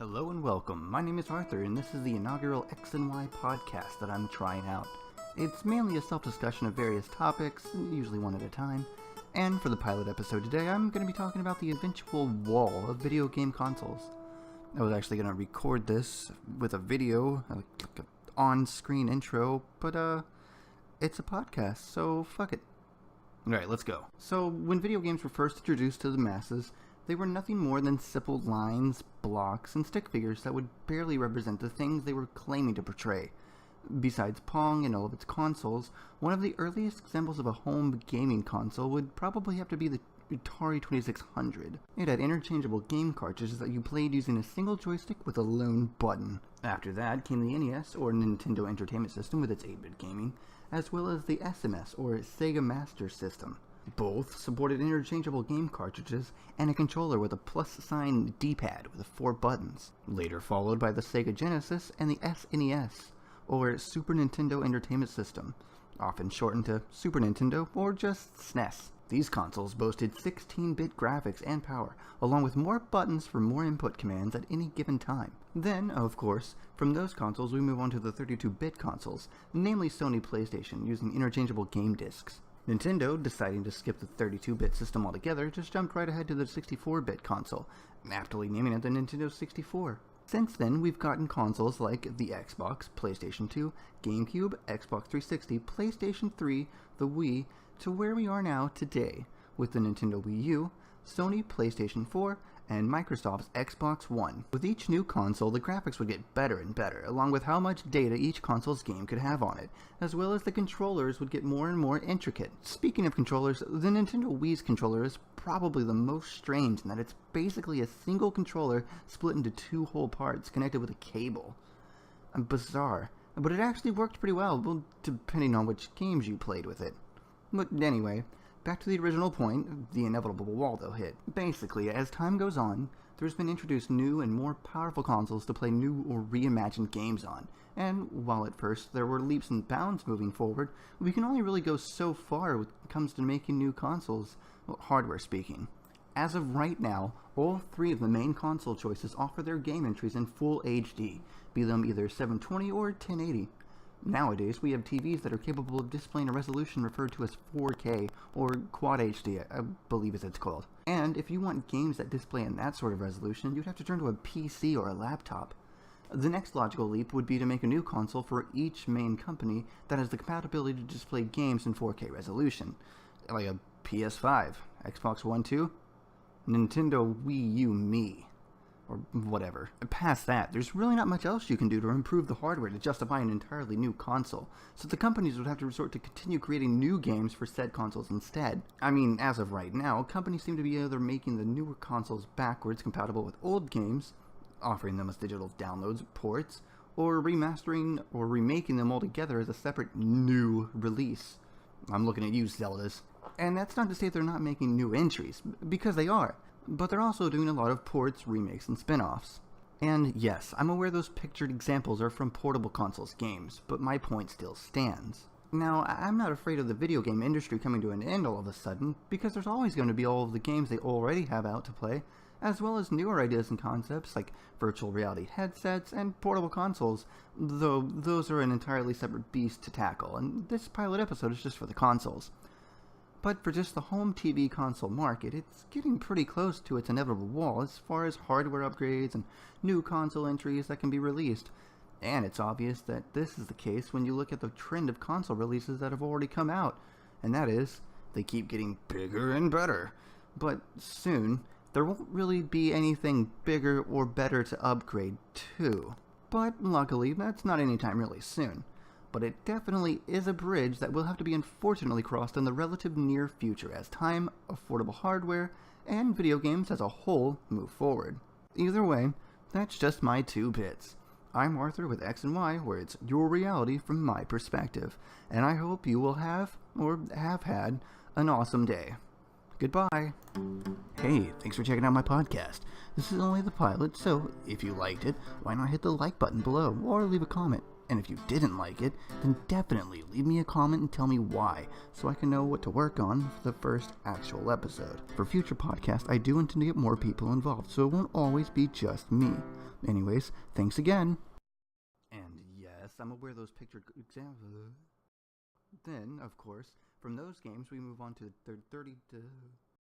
Hello and welcome. My name is Arthur, and this is the inaugural X and Y podcast that I'm trying out. It's mainly a self-discussion of various topics, usually one at a time. And for the pilot episode today, I'm going to be talking about the eventual wall of video game consoles. I was actually going to record this with a video, like an on-screen intro, but it's a podcast, so fuck it. Alright, let's go. So, when video games were first introduced to the masses, they were nothing more than simple lines, blocks, and stick figures that would barely represent the things they were claiming to portray. Besides Pong and all of its consoles, one of the earliest examples of a home gaming console would probably have to be the Atari 2600. It had interchangeable game cartridges that you played using a single joystick with a lone button. After that came the NES, or Nintendo Entertainment System, with its 8-bit gaming, as well as the SMS, or Sega Master System. Both supported interchangeable game cartridges and a controller with a plus-sign D-pad with 4 buttons, later followed by the Sega Genesis and the SNES, or Super Nintendo Entertainment System, often shortened to Super Nintendo or just SNES. These consoles boasted 16-bit graphics and power, along with more buttons for more input commands at any given time. Then, of course, from those consoles we move on to the 32-bit consoles, namely Sony PlayStation, using interchangeable game discs. Nintendo, deciding to skip the 32-bit system altogether, just jumped right ahead to the 64-bit console, aptly naming it the Nintendo 64. Since then, we've gotten consoles like the Xbox, PlayStation 2, GameCube, Xbox 360, PlayStation 3, the Wii, to where we are now today, with the Nintendo Wii U, Sony PlayStation 4, and Microsoft's Xbox One. With each new console, the graphics would get better and better, along with how much data each console's game could have on it, as well as the controllers would get more and more intricate. Speaking of controllers, the Nintendo Wii's controller is probably the most strange in that it's basically a single controller split into 2 whole parts connected with a cable. Bizarre, but it actually worked pretty well, depending on which games you played with it. But anyway, back to the original point, the inevitable wall they'll hit. Basically, as time goes on, there's been introduced new and more powerful consoles to play new or reimagined games on, and while at first there were leaps and bounds moving forward, we can only really go so far when it comes to making new consoles, hardware speaking. As of right now, all 3 of the main console choices offer their game entries in full HD, be them either 720 or 1080. Nowadays, we have TVs that are capable of displaying a resolution referred to as 4K, or Quad HD, I believe as it's called. And if you want games that display in that sort of resolution, you'd have to turn to a PC or a laptop. The next logical leap would be to make a new console for each main company that has the compatibility to display games in 4K resolution, like a PS5, Xbox One 2, Nintendo Wii U Me, or whatever. Past that, there's really not much else you can do to improve the hardware to justify an entirely new console, so the companies would have to resort to continue creating new games for said consoles instead. I mean, as of right now, companies seem to be either making the newer consoles backwards compatible with old games, offering them as digital downloads, ports, or remastering or remaking them all together as a separate new release. I'm looking at you, Zeldas. And that's not to say they're not making new entries, because they are. But they're also doing a lot of ports, remakes, and spin-offs. And yes, I'm aware those pictured examples are from portable consoles games, but my point still stands. Now, I'm not afraid of the video game industry coming to an end all of a sudden, because there's always going to be all of the games they already have out to play, as well as newer ideas and concepts like virtual reality headsets and portable consoles, though those are an entirely separate beast to tackle, and this pilot episode is just for the consoles. But for just the home TV console market, it's getting pretty close to its inevitable wall as far as hardware upgrades and new console entries that can be released. And it's obvious that this is the case when you look at the trend of console releases that have already come out, and that is, they keep getting bigger and better. But soon, there won't really be anything bigger or better to upgrade to. But luckily, that's not anytime really soon. But it definitely is a bridge that will have to be unfortunately crossed in the relative near future as time, affordable hardware, and video games as a whole move forward. Either way, that's just my 2 bits. I'm Arthur with X and Y, where it's your reality from my perspective, and I hope you will have, or have had, an awesome day. Goodbye. Hey, thanks for checking out my podcast. This is only the pilot, so if you liked it, why not hit the like button below, or leave a comment. And if you didn't like it, then definitely leave me a comment and tell me why, so I can know what to work on for the first actual episode. For future podcasts, I do intend to get more people involved, so it won't always be just me. Anyways, thanks again. And yes, I'm aware those pictured examples. Then, of course, from those games we move on to the 30